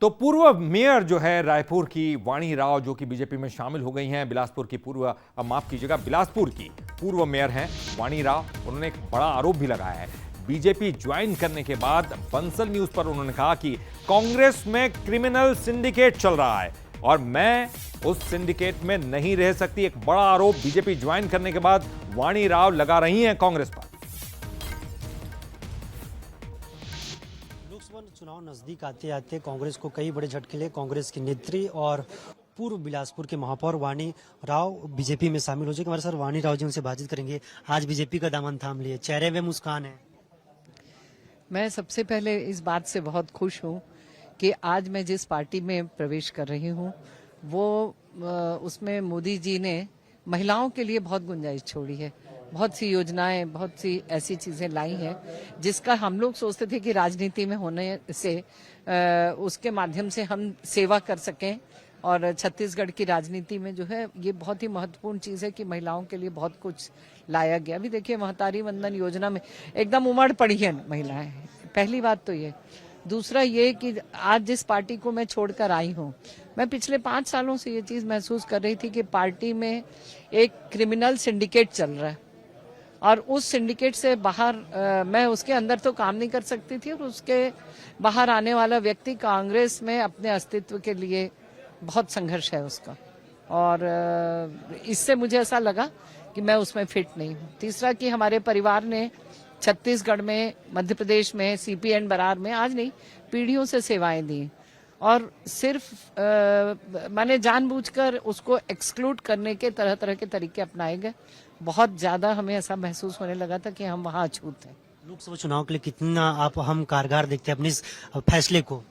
तो पूर्व मेयर जो है रायपुर की वाणी राव, जो कि बीजेपी में शामिल हो गई हैं, बिलासपुर की बिलासपुर की पूर्व मेयर हैं वाणी राव। उन्होंने एक बड़ा आरोप भी लगाया है। बीजेपी ज्वाइन करने के बाद बंसल न्यूज पर उन्होंने कहा कि कांग्रेस में क्रिमिनल सिंडिकेट चल रहा है और मैं उस सिंडिकेट में नहीं रह सकती। एक बड़ा आरोप बीजेपी ज्वाइन करने के बाद वाणी राव लगा रही हैं कांग्रेस पर। लोकसभा चुनाव नजदीक आते आते कांग्रेस को कई बड़े झटके ले कांग्रेस की नेत्री और पूर्व बिलासपुर के महापौर वाणी राव बीजेपी में शामिल हो चुके। हमारे सर वाणी राव जी उनसे बातचीत करेंगे। आज बीजेपी का दामन थाम लिए, चेहरे में मुस्कान है। मैं सबसे पहले इस बात से बहुत खुश हूँ कि आज मैं जिस पार्टी में प्रवेश कर रही हूँ वो उसमें मोदी जी ने महिलाओं के लिए बहुत गुंजाइश छोड़ी है। बहुत सी योजनाएं, बहुत सी ऐसी चीजें लाई हैं जिसका हम लोग सोचते थे कि राजनीति में होने से उसके माध्यम से हम सेवा कर सकें। और छत्तीसगढ़ की राजनीति में जो है ये बहुत ही महत्वपूर्ण चीज है कि महिलाओं के लिए बहुत कुछ लाया गया। अभी देखिए महतारी वंदन योजना में एकदम उमड़ पड़ी है महिलाएं। पहली बात तो ये। दूसरा ये कि आज जिस पार्टी को मैं छोड़कर आई हूँ, मैं पिछले 5 सालों से ये चीज महसूस कर रही थी कि पार्टी में एक क्रिमिनल सिंडिकेट चल रहा है और उस सिंडिकेट से बाहर मैं उसके अंदर तो काम नहीं कर सकती थी और उसके बाहर आने वाला व्यक्ति कांग्रेस में अपने अस्तित्व के लिए बहुत संघर्ष है उसका। और इससे मुझे ऐसा लगा कि मैं उसमें फिट नहीं हूँ। तीसरा कि हमारे परिवार ने छत्तीसगढ़ में, मध्य प्रदेश में, सीपीएन बरार में आज नहीं पीढ़ियों से सेवाएं दी और सिर्फ मैंने जानबूझकर उसको एक्सक्लूड करने के तरह तरह के तरीके अपनाए गए। बहुत ज्यादा हमें ऐसा महसूस होने लगा था कि हम वहाँ अछूत हैं। लोकसभा चुनाव के लिए कितना आप हम कारगर देखते हैं अपने इस फैसले को?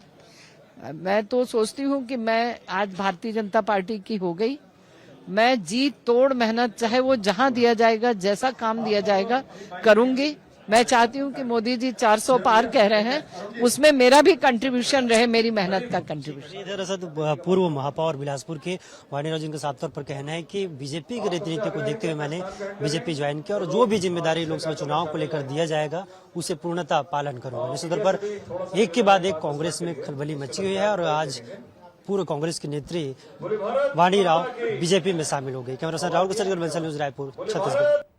मैं तो सोचती हूँ कि मैं आज भारतीय जनता पार्टी की हो गई। मैं जी तोड़ मेहनत, चाहे वो जहां दिया जाएगा, जैसा काम दिया जाएगा, करूंगी। मैं चाहती हूँ कि मोदी जी 400 पार कह रहे हैं, उसमें मेरा भी कंट्रीब्यूशन रहे, मेरी मेहनत का कंट्रीब्यूशन। दरअसल पूर्व महापौर बिलासपुर के वाणी राव जी का साफ तौर पर कहना है कि बीजेपी की रणनीति को देखते हुए मैंने बीजेपी ज्वाइन किया और जो भी जिम्मेदारी लोकसभा चुनाव को लेकर दिया जाएगा उसे पूर्णतः पालन करूंगा। इस उधर पर एक के बाद एक कांग्रेस में खलबली मची हुई है और आज पूर्व कांग्रेस की नेत्री वाणी राव बीजेपी में शामिल हो गई। कैमरा पर्सन राहुल के साथ न्यूज रायपुर, छत्तीसगढ़।